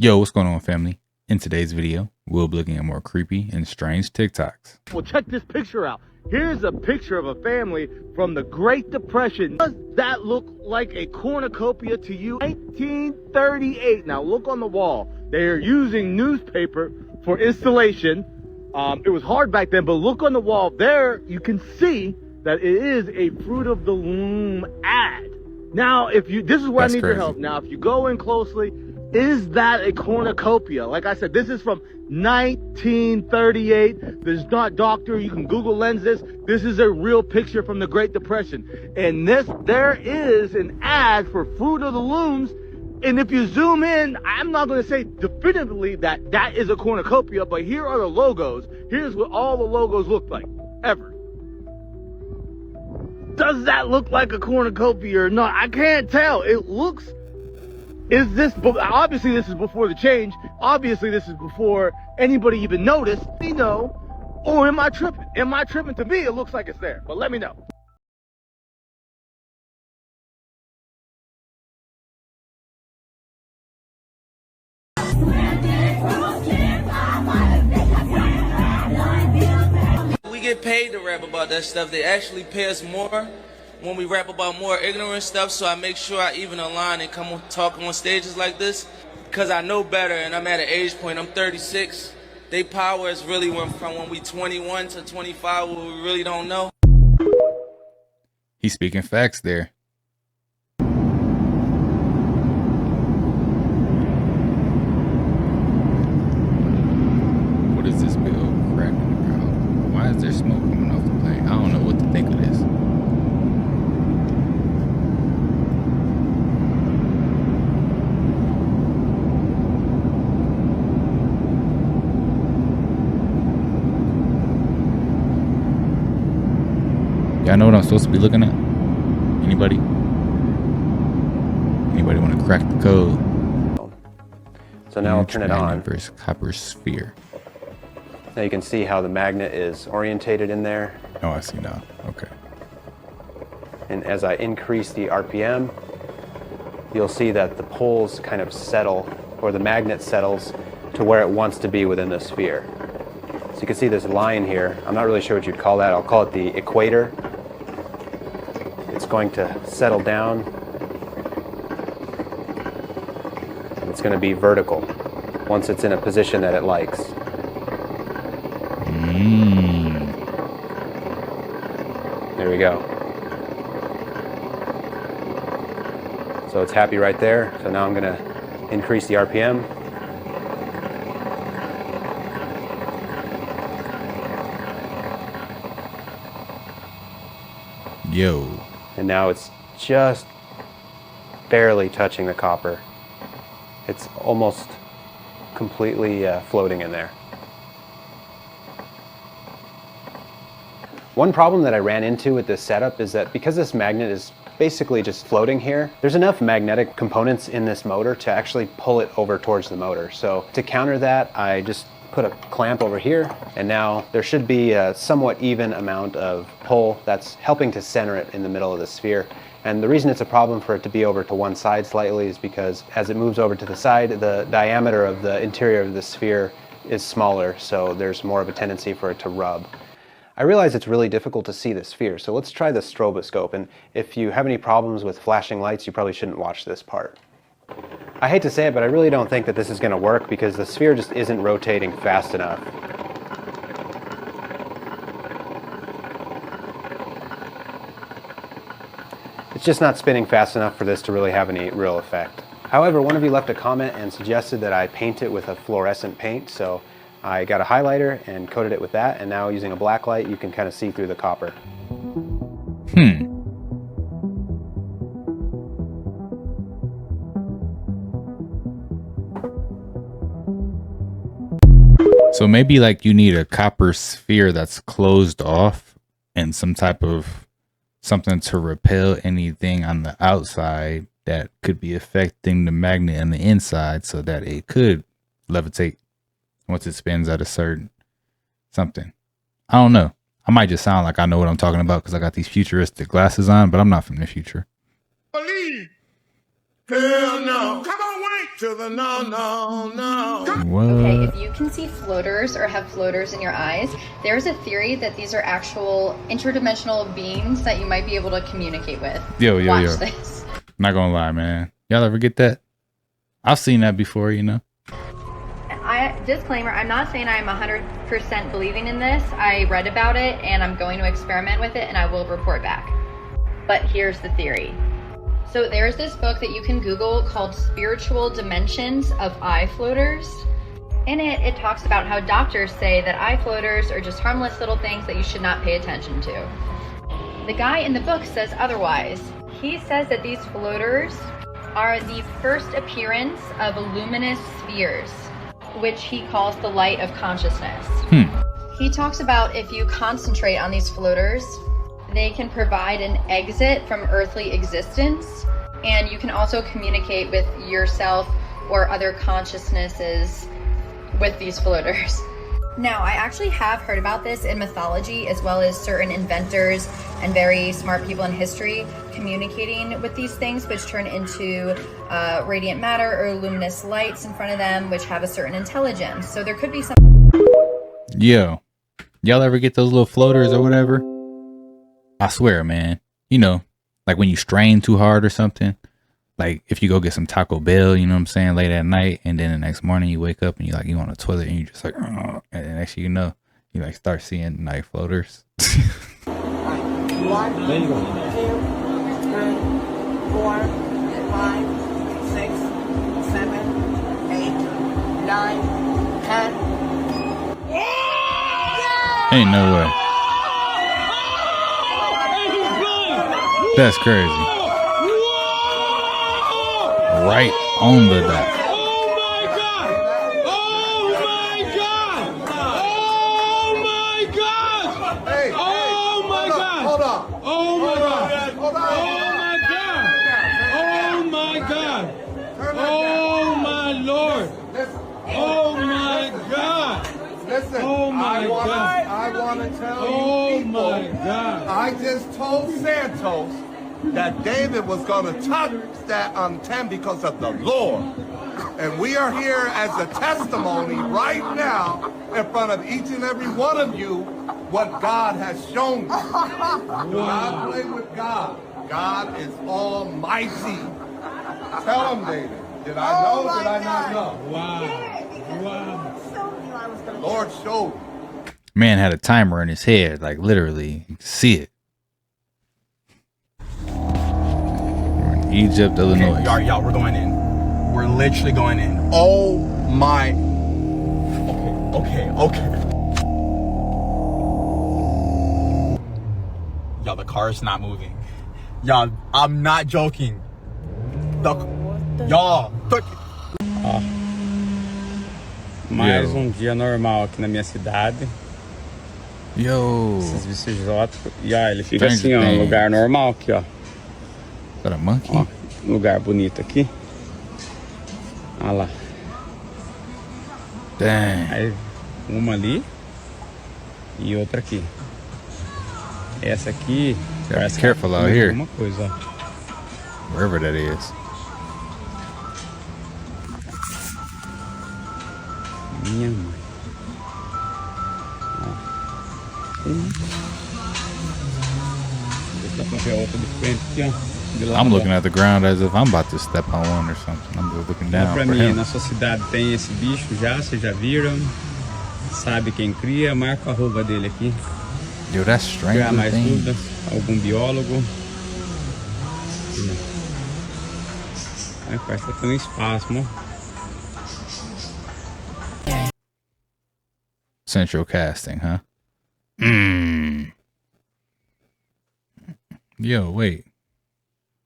Yo, what's going on, family? In today's video, we'll be looking at more creepy and strange TikToks. Well, check this picture out. Here's a picture of a family from the Great Depression. Does that look like a cornucopia to you? 1938. Now look on the wall. They're using newspaper for installation. It was hard back then, but look on the wall there. You can see that it is a Fruit of the Loom ad. Now, this is where I need your help. Now, if you go in closely, is that a cornucopia? Like I said, this is from 1938. There's not doctor. You can Google lens this. This is a real picture from the Great Depression. And there is an ad for Fruit of the Looms. And if you zoom in, I'm not going to say definitively that that is a cornucopia, but here are the logos. Here's what all the logos look like, ever. Does that look like a cornucopia or not? I can't tell. It looks... obviously this is before the change. Obviously this is before anybody even noticed. Let me know. Or am I tripping? Am I tripping? To me, it looks like it's there, but let me know. We get paid to rap about that stuff. They actually pay us more when we rap about more ignorant stuff, so I make sure I even a line and come talk on stages like this, because I know better and I'm at an age point. I'm 36. They power is really went from when we 21 to 25 where we really don't know. He's speaking facts there. What is this big old crack in the ground? Why is there smoke coming off the plane? I don't know what to think of this. Y'all know what I'm supposed to be looking at? Anybody? Anybody want to crack the code? So now I'll turn it on. Versus copper sphere. Now you can see how the magnet is orientated in there. Oh, I see now. Okay. And as I increase the RPM, you'll see that the poles kind of settle, or the magnet settles to where it wants to be within the sphere. So you can see this line here. I'm not really sure what you'd call that. I'll call it the equator. It's going to settle down. And it's going to be vertical once it's in a position that it likes. There we go. So it's happy right there. So now I'm going to increase the RPM. Yo. And now it's just barely touching the copper. It's almost completely floating in there. One problem that I ran into with this setup is that because this magnet is basically just floating here, there's enough magnetic components in this motor to actually pull it over towards the motor. So to counter that, I just put a clamp over here, and now there should be a somewhat even amount of pull that's helping to center it in the middle of the sphere. And the reason it's a problem for it to be over to one side slightly is because as it moves over to the side, the diameter of the interior of the sphere is smaller, so there's more of a tendency for it to rub. I realize it's really difficult to see the sphere, so let's try the stroboscope. And if you have any problems with flashing lights, you probably shouldn't watch this part. I hate to say it, but I really don't think that this is going to work because the sphere just isn't rotating fast enough. It's just not spinning fast enough for this to really have any real effect. However, one of you left a comment and suggested that I paint it with a fluorescent paint, so I got a highlighter and coated it with that, and now using a black light you can kind of see through the copper. So maybe like you need a copper sphere that's closed off and some type of something to repel anything on the outside that could be affecting the magnet on the inside so that it could levitate once it spins at a certain something. I don't know. I might just sound like I know what I'm talking about because I got these futuristic glasses on, but I'm not from the future. Believe. Hell no. Come on, Wayne. to the no, no, no. Okay, if you can see floaters or have floaters in your eyes, there's a theory that these are actual interdimensional beings that you might be able to communicate with. Watch this. Not gonna lie, man. Y'all ever get that? I've seen that before, you know. Disclaimer, I'm not saying I'm 100% believing in this. I read about it and I'm going to experiment with it and I will report back. But here's the theory. So there's this book that you can Google called Spiritual Dimensions of Eye Floaters. In it, it talks about how doctors say that eye floaters are just harmless little things that you should not pay attention to. The guy in the book says otherwise. He says that these floaters are the first appearance of luminous spheres, which he calls the light of consciousness. He talks about if you concentrate on these floaters, they can provide an exit from earthly existence, and you can also communicate with yourself or other consciousnesses with these floaters. Now, I actually have heard about this in mythology, as well as certain inventors and very smart people in history communicating with these things, which turn into radiant matter or luminous lights in front of them, which have a certain intelligence. So there could be some... Yo, y'all ever get those little floaters or whatever? I swear, man. You know, like when you strain too hard or something. Like if you go get some Taco Bell, you know what I'm saying, late at night, and then the next morning you wake up and you on the toilet and you just like, and the next thing you know, you like start seeing night floaters. 1, 2, 3, 4, 5, 6, 7, 8, 9, 10. Ain't no way. That's crazy. Right on the dot. Oh my God! Oh my God! Oh my God! Hey, Oh my God! Hold on. Oh my God! Hold on. Oh my God! Oh my Lord! Oh my God! Listen, Oh my God! I want to tell you Oh people, my God! I just told Santos that David was going to touch that 10 because of the Lord. And we are here as a testimony right now in front of each and every one of you what God has shown you. Do not play with God. God is almighty. Tell him, David. Did I know? Did I not know? Wow! The Lord showed me. Man had a timer in his head, like literally, you can see it. We're in Egypt, Illinois. Okay, y'all, we're going in. We're literally going in. Oh my. Okay. Y'all, the car is not moving. Y'all, I'm not joking. Mais dia normal aqui na minha cidade. Yo. Esses bichos exóticos. E ó, ele fica assim, ó, um lugar normal aqui, ó. Got a monkey? Ó, um lugar bonito aqui. Olha lá. Dang. Aí, uma ali e outra aqui. Essa aqui. Gotta be careful out here. Alguma coisa, ó. Wherever that is. Minha mãe. I'm looking at the ground as if I'm about to step on one or something. I'm just looking down Pra for mim, him. na sua cidade tem esse bicho já, vocês já viram? Sabe quem cria? Marca a arroba dele aqui. Yo, that's Se strange. tiver mais dúvidas, algum biólogo. Aí parece que tá tendo espasmo. Central casting, huh? Yo, wait.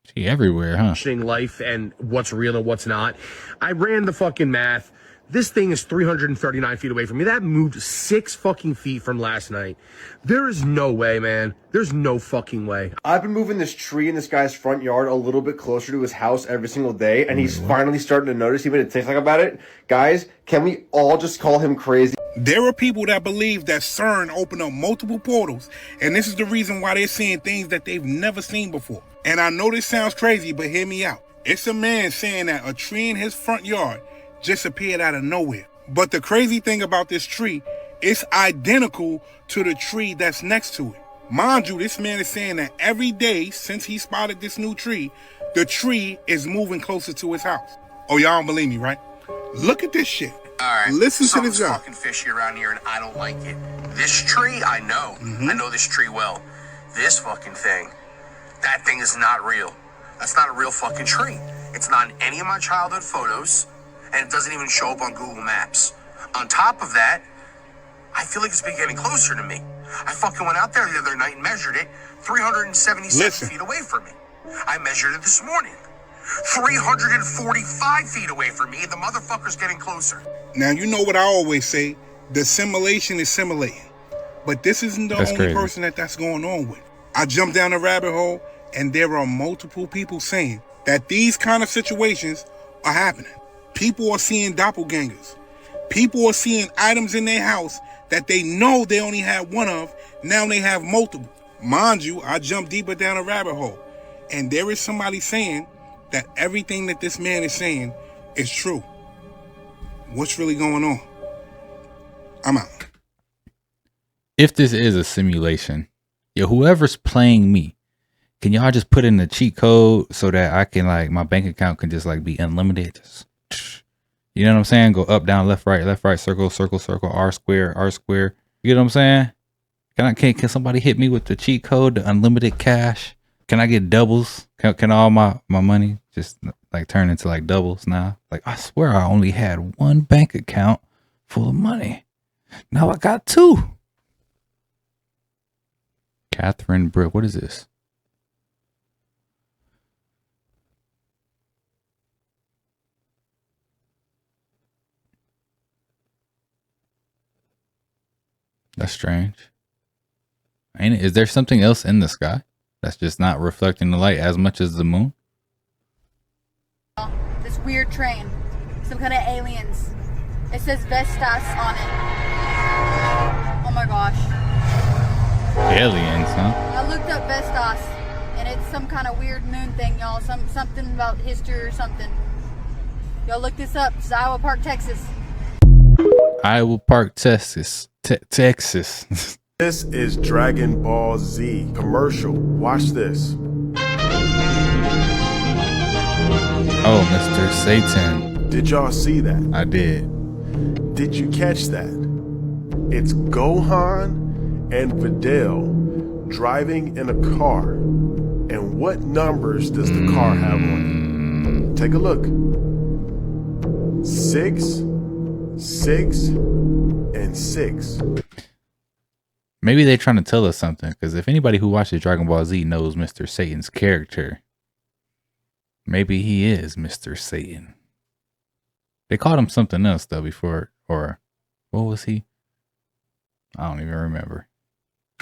She everywhere, huh? Life and what's real and what's not. I ran the fucking math. This thing is 339 feet away from me. That moved 6 fucking feet from last night. There is no way, man. There's no fucking way. I've been moving this tree in this guy's front yard a little bit closer to his house every single day, and he's finally starting to notice. He made a TikTok about it. Guys, can we all just call him crazy? There are people that believe that CERN opened up multiple portals, and this is the reason why they're seeing things that they've never seen before. And I know this sounds crazy, but hear me out. It's a man saying that a tree in his front yard just appeared out of nowhere. But the crazy thing about this tree, it's identical to the tree that's next to it. Mind you, this man is saying that every day since he spotted this new tree, the tree is moving closer to his house. Oh, y'all don't believe me, right? Look at this shit. All right. Listen to this guy. Fucking fishy around here, and I don't like it. This tree, I know. I know this tree well. This fucking thing, that thing is not real. That's not a real fucking tree. It's not in any of my childhood photos, and it doesn't even show up on Google Maps. On top of that, I feel like it's been getting closer to me. I fucking went out there the other night and measured it 377 feet away from me. I measured it this morning. 345 feet away from me, and the motherfucker's getting closer. Now, you know what I always say, the simulation is simulating. But this isn't the only person that's going on with. I jumped down a rabbit hole, and there are multiple people saying that these kind of situations are happening. People are seeing doppelgangers. People are seeing items in their house that they know they only had one of, now they have multiple. Mind you, I jumped deeper down a rabbit hole, and there is somebody saying that everything that this man is saying is true. What's really going on? I'm out. If this is a simulation, whoever's playing me, can y'all just put in the cheat code so that I can, like, my bank account can just, like, be unlimited? You know what I'm saying? Go up, down, left, right, circle, circle, circle, R square. You know what I'm saying? Can somebody hit me with the cheat code, the unlimited cash? Can I get doubles? Can all my money just like turn into like doubles now? Like, I swear I only had one bank account full of money. Now I got two. Catherine Brick, what is this? That's strange. Ain't it? Is there something else in the sky that's just not reflecting the light as much as the moon? This weird train. Some kind of aliens. It says Vestas on it. Oh my gosh. Aliens, huh? I looked up Vestas, and it's some kind of weird moon thing, y'all. Something about history or something. Y'all look this up. It's Iowa Park, Texas. Iowa Park, Texas. Texas. This is Dragon Ball Z commercial. Watch this. Oh, Mr. Satan. Did y'all see that? I did. Did you catch that? It's Gohan and Videl driving in a car. And what numbers does the car have on it? Take a look. 6, 6, and 6. Maybe they're trying to tell us something, because if anybody who watches Dragon Ball Z knows Mr. Satan's character, maybe he is Mr. Satan. They called him something else though before, or what was he? I don't even remember.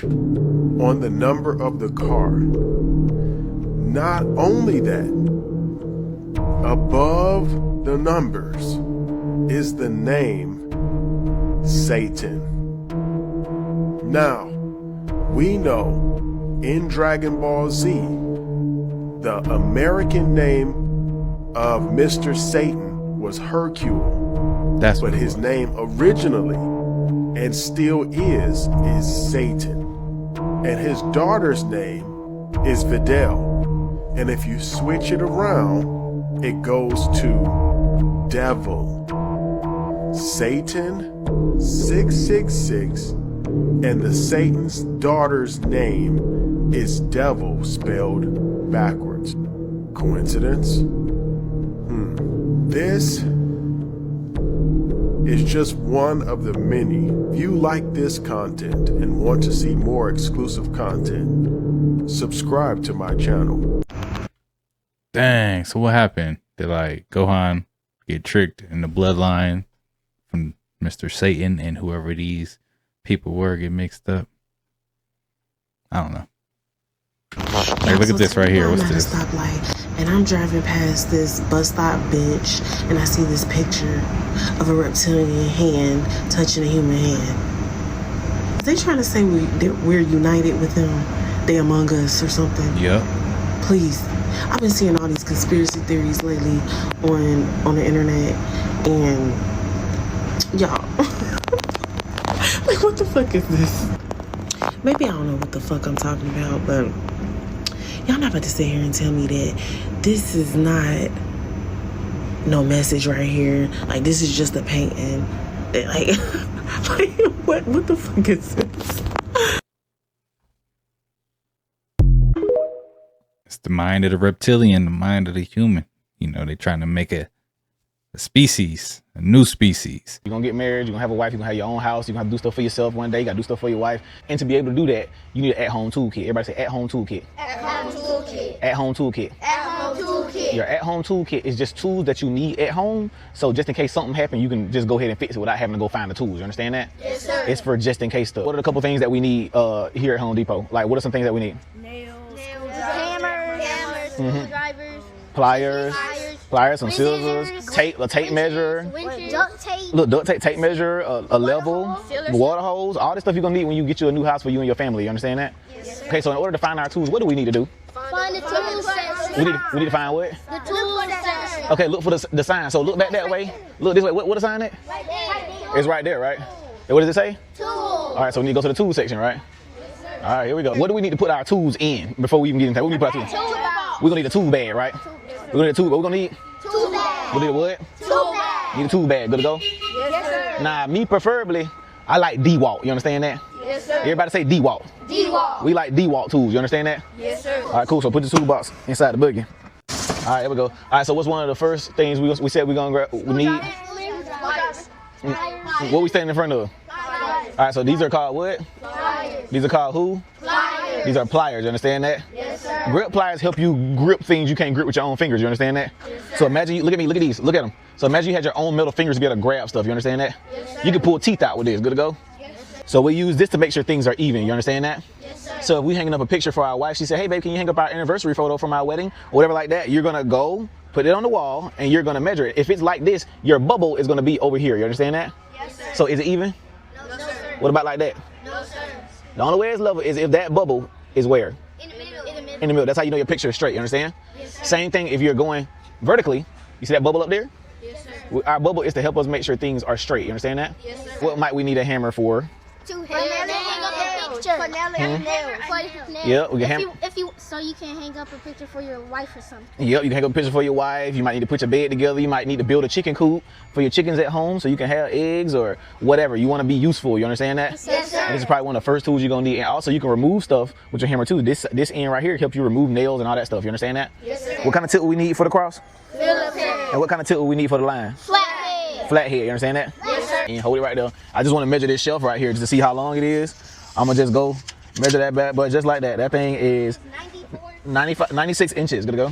On the number of the car. Not only that, above the numbers is the name Satan. Now, we know in Dragon Ball Z, the American name of Mr. Satan was Hercule. That's but his name originally, and still is Satan. And his daughter's name is Videl. And if you switch it around, it goes to Devil. Satan 666. And the Satan's daughter's name is Devil spelled backwards. Coincidence? This is just one of the many. If you like this content and want to see more exclusive content, subscribe to my channel. Dang, so what happened? Did like Gohan get tricked in the bloodline from Mr. Satan and whoever these people were get mixed up? I don't know. Like, look at this right here. What's this? Stoplight, and I'm driving past this bus stop bench, and I see this picture of a reptilian hand touching a human hand. Are they trying to say we're united with them? They among us or something? Yep. Please I've been seeing all these conspiracy theories lately on the internet, and y'all, like, what the fuck is this? Maybe I don't know what the fuck I'm talking about, but y'all not about to sit here and tell me that this is not no message right here. Like, this is just a painting. Like, like what the fuck is this? It's the mind of the reptilian, the mind of the human. You know, they're trying to make a species, a new species. You're gonna get married, you're gonna have a wife, you're gonna have your own house, you're gonna have to do stuff for yourself one day, you gotta do stuff for your wife. And to be able to do that, you need an at-home toolkit. Everybody say at-home toolkit. At-home toolkit. At-home toolkit. At-home toolkit. Your at-home toolkit is just tools that you need at home, so just in case something happens, you can just go ahead and fix it without having to go find the tools. You understand that? Yes, sir. It's for just in case stuff. What are the couple things that we need here at Home Depot? Like, what are some things that we need? Nails, hammers, screwdrivers, pliers, some scissors, a tape measure, duct tape, tape measure, a level, water hose, all this stuff you're gonna need when you get you a new house for you and your family. You understand that? Yes, sir. Okay, so in order to find our tools, what do we need to do? Find the tool section. We need to find what? The tool section. Okay, look for the sign. So look back that way. Look this way. What the sign at? Right there. It's right there, right? And what does it say? Tool. All right, so we need to go to the tool section, right? All right, here we go. What do we need to put our tools in before we even get into that? What do we put our tools? We're gonna need a tool bag, right? We're gonna need a tool. What we're gonna need? Tool bag. We need a what? Tool bag. Need a tool bag. Good to go? Yes, sir. Nah, me preferably, I like DeWalt. You understand that? Yes, sir. Everybody say DeWalt. DeWalt. We like DeWalt tools. You understand that? Yes, sir. All right, cool. So put the toolbox inside the buggy. All right, here we go. All right, so what's one of the first things we said we're gonna grab? We need. What we standing in front of? All right, so these are called what? Pliers. These are called who? Pliers. These are pliers. You understand that? Yes, sir. Grip pliers help you grip things you can't grip with your own fingers. You understand that? Yes, sir. So imagine you look at me. Look at these. Look at them. So imagine you had your own metal fingers to be able to grab stuff. You understand that? Yes, sir. You can pull teeth out with this. Good to go? Yes, sir. So we use this to make sure things are even. You understand that? Yes, sir. So if we hanging up a picture for our wife, she said, "Hey, babe, can you hang up our anniversary photo from our wedding?" Or whatever like that. You're gonna go put it on the wall and you're gonna measure it. If it's like this, your bubble is gonna be over here. You understand that? Yes, sir. So is it even? No, sir. What about like that? No, sir. The only way it's level is if that bubble is where? In the middle. In the middle. In the middle. That's how you know your picture is straight. You understand? Yes, sir. Same thing if you're going vertically. You see that bubble up there? Yes, sir. Our bubble is to help us make sure things are straight. You understand that? Yes, sir. What might we need a hammer for? To hang up a picture. For nails. Yeah, we can So you can hang up a picture for your wife or something. Yep, you can hang up a picture for your wife. You might need to put your bed together. You might need to build a chicken coop for your chickens at home so you can have eggs or whatever. You want to be useful. You understand that? Yes, sir. And this is probably one of the first tools you're going to need. And also you can remove stuff with your hammer too. This end right here helps you remove nails and all that stuff. You understand that? Yes, sir. What kind of tip we need for the cross? Phillips head. And what kind of tip we need for the line? Flathead. Flathead, you understand that? Yes, sir. And hold it right there. I just want to measure this shelf right here just to see how long it is. I'm going to just go measure that back, but just like that. That thing is 96 inches. Gonna go?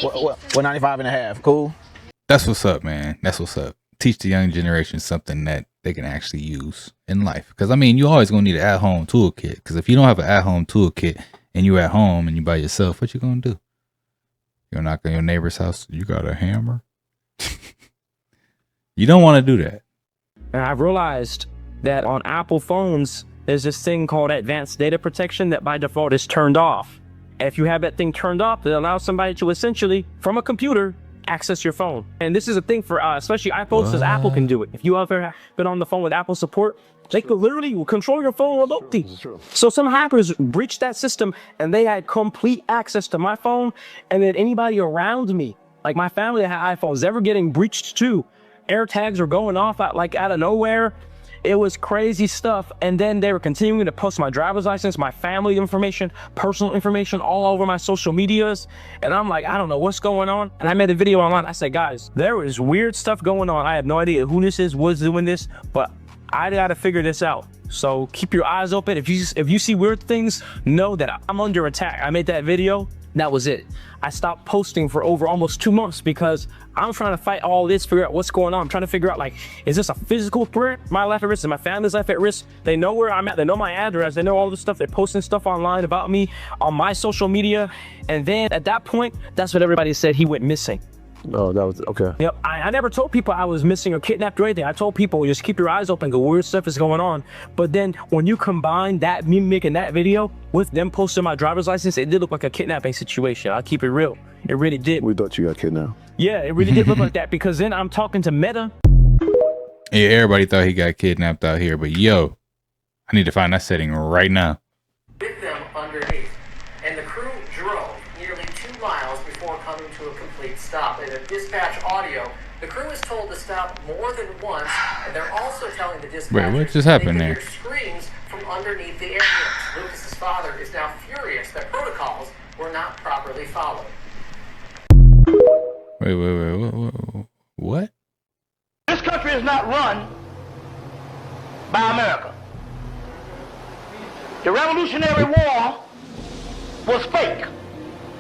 What 95 and a half. Cool? That's what's up, man. That's what's up. Teach the young generation something that they can actually use in life. Because, I mean, you always going to need an at-home toolkit. Because if you don't have an at-home toolkit and you're at home and you by yourself, what you going to do? You're knock on your neighbor's house. You got a hammer? You don't want to do that. And I've realized that on Apple phones, there's this thing called advanced data protection that by default is turned off. And if you have that thing turned off, it allows somebody to essentially, from a computer, access your phone. And this is a thing for especially iPhones, because Apple can do it. If you ever been on the phone with Apple support, they could literally control your phone remotely. So some hackers breached that system and they had complete access to my phone, and then anybody around me, like my family that had iPhones, they were getting breached too. AirTags were going off out of nowhere. It was crazy stuff. And then they were continuing to post my driver's license, my family information, personal information all over my social medias. And I'm like, I don't know what's going on. And I made a video online. I said, guys, there was weird stuff going on. I have no idea who this is, what's doing this, but I gotta figure this out. So keep your eyes open. If you see weird things, know that I'm under attack. I made that video. That was it. I stopped posting for over almost 2 months because I'm trying to fight all this, figure out what's going on. I'm trying to figure out, like, is this a physical threat? My life at risk? Is my family's life at risk? They know where I'm at. They know my address. They know all this stuff. They're posting stuff online about me on my social media. And then at that point, that's what everybody said. He went missing. Oh, that was okay. Yep, I never told people I was missing or kidnapped or anything. I told people just keep your eyes open, go weird stuff is going on. But then when you combine that, me making that video with them posting my driver's license, it did look like a kidnapping situation. I'll keep it real. It really did. We thought you got kidnapped. Yeah, it really did look like that because then I'm talking to Meta. Yeah, everybody thought he got kidnapped out here, but yo, I need to find that setting right now. With them underneath, and the crew drove nearly 2 miles before coming to a complete stop. In the dispatch audio, the crew is told to stop more than once, and they're also telling the dispatch. Wait, what just happened there? Screams from underneath the ambulance. Lucas's father is now furious that protocols were not properly followed. Wait, what? This country is not run by America. The Revolutionary War was fake.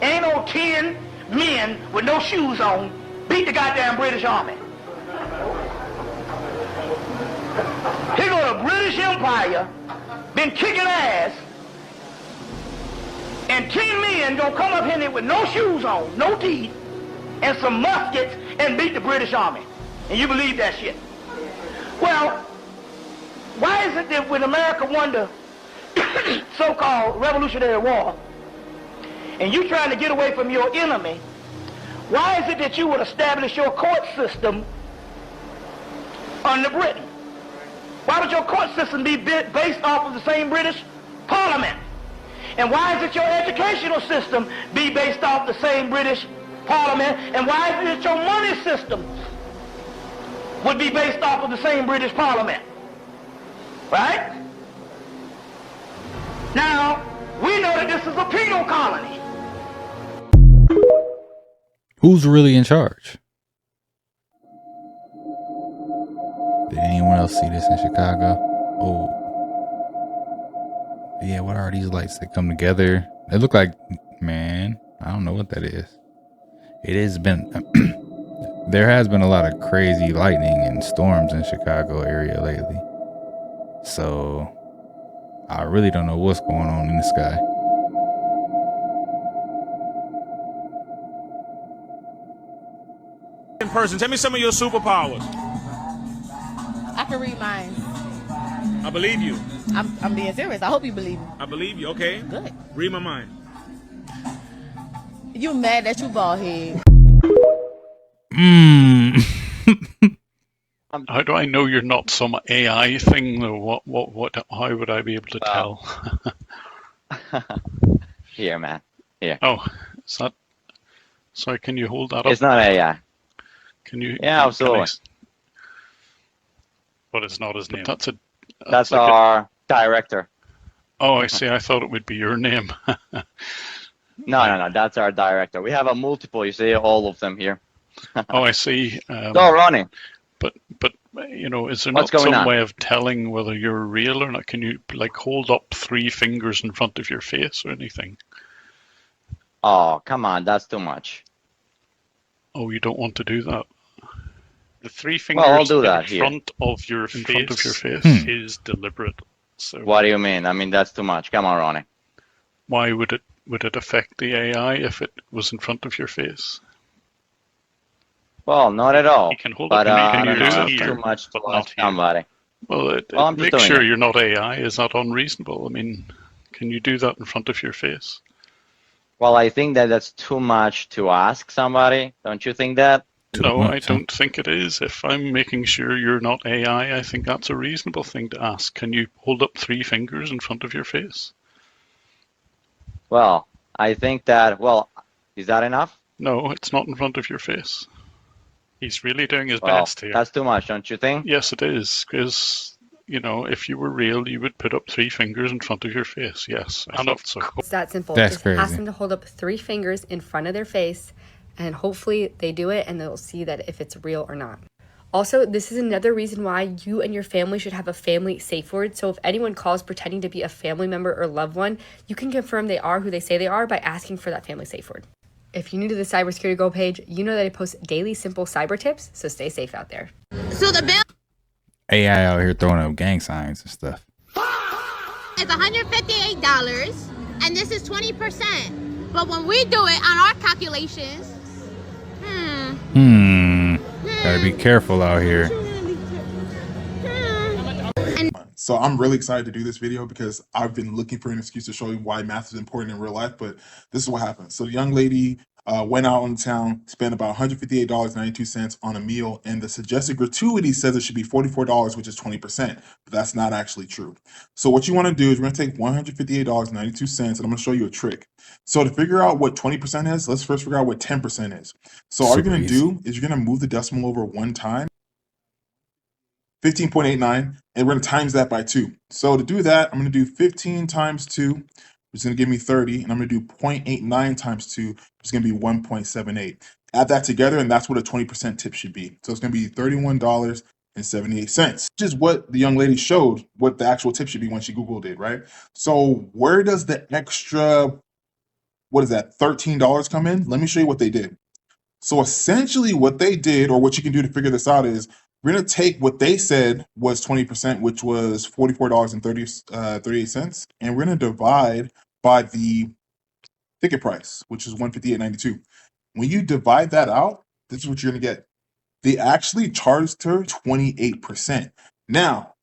Ain't no 10 men with no shoes on beat the goddamn British Army. Here go the British Empire, been kicking ass, and 10 men gonna come up here with no shoes on, no teeth, and some muskets and beat the British Army. And you believe that shit? Well, why is it that when America won the so-called Revolutionary War, and you trying to get away from your enemy, why is it that you would establish your court system under Britain? Why would your court system be based off of the same British Parliament? And why is it your educational system be based off the same British Parliament? And why is it that your money system would be based off of the same British Parliament? Right? Now, we know that this is a penal colony. Who's really in charge? Did anyone else see this in Chicago? Oh. Yeah, what are these lights that come together? They look like, man, I don't know what that is. It has been, there has been a lot of crazy lightning and storms in Chicago area lately. So, I really don't know what's going on in the sky. In person, tell me some of your superpowers. I can read minds. I believe you. I'm being serious. I hope you believe me. I believe you. Okay. Good. Read my mind. You mad that you bald head? How do I know you're not some AI thing though? What? How would I be able to tell? Here, man. Here. Oh, is that? Sorry, can you hold that up? It's not AI. Can you? Yeah, absolutely. But it's not his name. That's like our director. Oh, I see. I thought it would be your name. No. That's our director. We have a multiple. You see all of them here. Oh, I see. So, Ronnie. But you know, is there What's not going some on? way of telling whether you're real or not? Can you like hold up 3 fingers in front of your face or anything? Oh, come on. That's too much. Oh, you don't want to do that. The 3 fingers Well, I'll do that in here. front of your face is deliberate. So What do you mean? I mean, that's too much. Come on, Ronnie. why would it affect the AI if it was in front of your face? Well, not at all. You can hold But it. I Can you don't do know, that it's here? too much to But not ask here. somebody. Well, I'm just make doing sure it. you're not AI. Is that unreasonable? I mean, can you do that in front of your face? Well, I think that that's too much to ask somebody. Don't you think that? No, I don't think it is. If I'm making sure you're not AI, I think that's a reasonable thing to ask. Can you hold up 3 fingers in front of your face? Well, I think that, well, is that enough? No, it's not in front of your face. He's really doing his Well, best here. that's too much, don't you think? Yes, it is. Because, you know, if you were real, you would put up 3 fingers in front of your face. Yes, I thought so. It's that simple. That's Just crazy. ask them to hold up 3 fingers in front of their face, and hopefully they do it and they'll see that if it's real or not. Also, this is another reason why you and your family should have a family safe word. So if anyone calls pretending to be a family member or loved one, you can confirm they are who they say they are by asking for that family safe word. If you're new to the Cybersecurity Go page, you know that I post daily simple cyber tips, so stay safe out there. So the bill AI out here throwing up gang signs and stuff. is $158, and this is 20%. But when we do it on our calculations, Gotta be careful out here. So I'm really excited to do this video because I've been looking for an excuse to show you why math is important in real life, but this is what happened. So the young lady went out on town, spent about $158.92 on a meal, and the suggested gratuity says it should be $44, which is 20%, but that's not actually true. So what you want to do is we're going to take $158.92, and I'm going to show you a trick. So to figure out what 20% is, let's first figure out what 10% is. So all you're going to do is you're going to move the decimal over one time, 15.89, and we're going to times that by 2. So to do that, I'm going to do 15 times 2, which is going to give me 30, and I'm going to do 0.89 times 2, which is going to be 1.78. Add that together, and that's what a 20% tip should be. So it's going to be $31.78, which is what the young lady showed what the actual tip should be when she Googled it, right? So where does the extra, what is that, $13 come in? Let me show you what they did. So essentially what they did, or what you can do to figure this out, is we're going to take what they said was 20%, which was $44.38, and we're going to divide by the ticket price, which is $158.92. When you divide that out, this is what you're going to get. They actually charged her 28%. Now,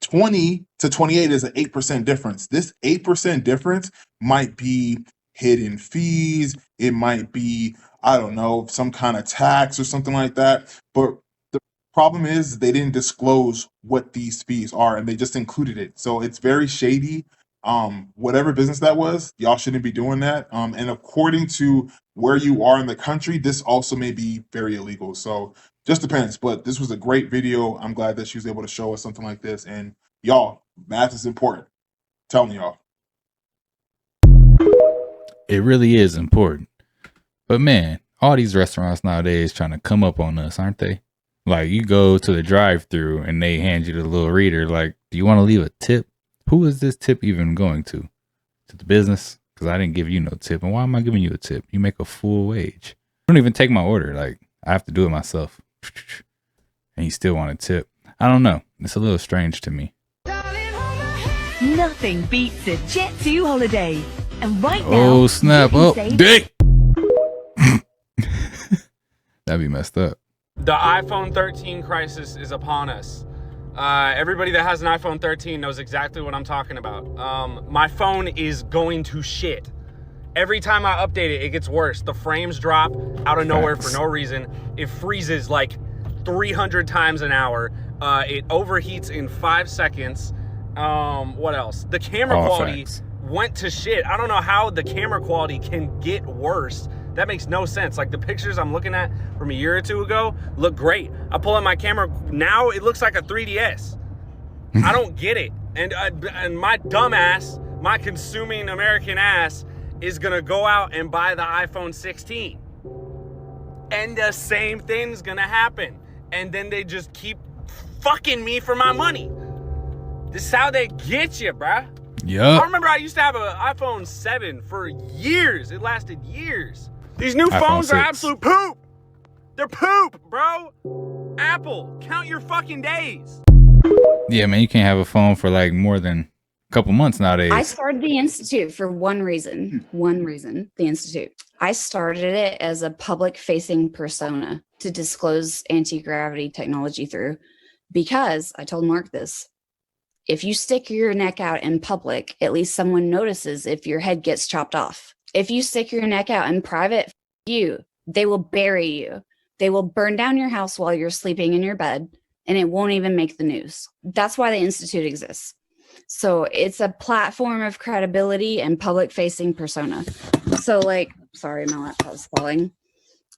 20 to 28 is an 8% difference. This 8% difference might be hidden fees. It might be, I don't know, some kind of tax or something like that. But problem is they didn't disclose what these fees are, and they just included it. So it's very shady. Whatever business that was, y'all shouldn't be doing that. And according to where you are in the country, this also may be very illegal. So just depends. But this was a great video. I'm glad that she was able to show us something like this. And y'all, math is important. I'm telling y'all. It really is important. But man, all these restaurants nowadays trying to come up on us, aren't they? Like, you go to the drive-thru and they hand you the little reader, like, do you want to leave a tip? Who is this tip even going to? To the business? Because I didn't give you no tip. And why am I giving you a tip? You make a full wage. Don't even take my order. Like, I have to do it myself. And you still want a tip. I don't know. It's a little strange to me. Nothing beats a Jet2 holiday. And right now, oh, snap. Oh, dick. That'd be messed up. The iPhone 13 crisis is upon us. Everybody that has an iPhone 13 knows exactly what I'm talking about. My phone is going to shit. Every time I update it, it gets worse. The frames drop out of nowhere for no reason. It freezes like 300 times an hour. It overheats in 5 seconds. What else? The camera quality went to shit. I don't know how the camera quality can get worse. That makes no sense. Like, the pictures I'm looking at from a year or two ago look great. I pull out my camera now, it looks like a 3DS. I don't get it. And my dumb ass, my consuming American ass, is gonna go out and buy the iPhone 16. And the same thing's gonna happen. And then they just keep fucking me for my money. This is how they get you, bruh. Yeah. I remember I used to have an iPhone 7 for years. It lasted years. These new phones are absolute poop. They're poop, bro. Apple, count your fucking days. Yeah, man, you can't have a phone for like more than a couple months nowadays. I started the Institute for one reason, the Institute. I started it as a public-facing persona to disclose anti-gravity technology through, because I told Mark this. If you stick your neck out in public, at least someone notices if your head gets chopped off. If you stick your neck out in private, they will bury you. They will burn down your house while you're sleeping in your bed, and it won't even make the news. That's why the Institute exists. So it's a platform of credibility and public-facing persona. So, like, sorry, my laptop's falling.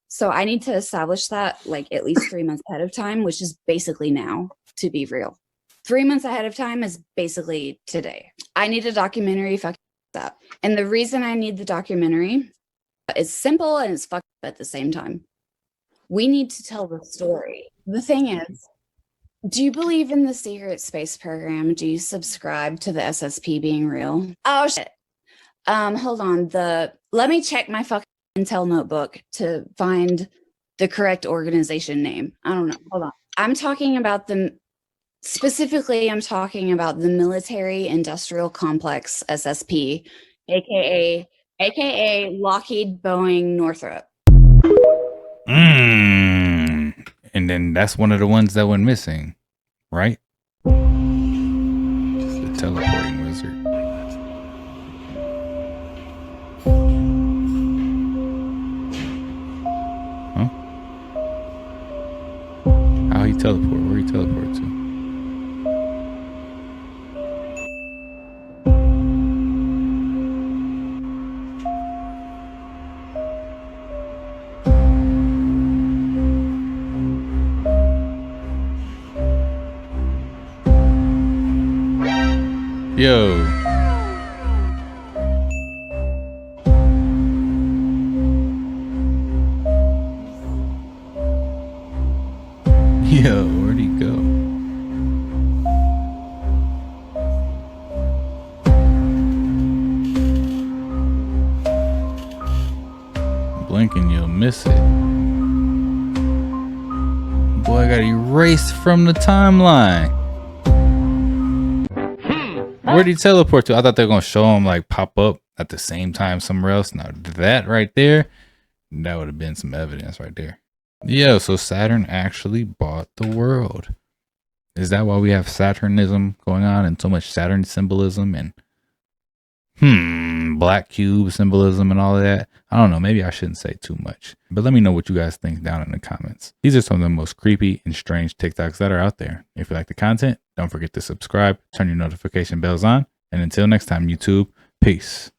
So I need to establish that, like, at least 3 months ahead of time, which is basically now, to be real. 3 months ahead of time is basically today. I need a documentary fucking up. And the reason I need the documentary is simple and it's fucked up at the same time. We need to tell the story. The thing is, do you believe in the secret space program? Do you subscribe to the SSP being real? Oh shit. Hold on. Let me check my fucking Intel notebook to find the correct organization name. I don't know. Hold on. I'm talking about the Military Industrial Complex, SSP, aka Lockheed Boeing Northrop. And then that's one of the ones that went missing, right? The teleporting wizard. Huh? How he teleport? Where he teleport to? Yo. Yo, where'd he go? Blink and you'll miss it. Boy, I got erased from the timeline. Where'd he teleport to? I thought they were gonna show him like pop up at the same time somewhere else. Now that right there, that would have been some evidence right there. Yeah, so Saturn actually bought the world. Is that why we have Saturnism going on and so much Saturn symbolism and black cube symbolism and all of that? I don't know, maybe I shouldn't say too much. But let me know what you guys think down in the comments. These are some of the most creepy and strange TikToks that are out there. If you like the content, don't forget to subscribe, turn your notification bells on, and until next time, YouTube, peace.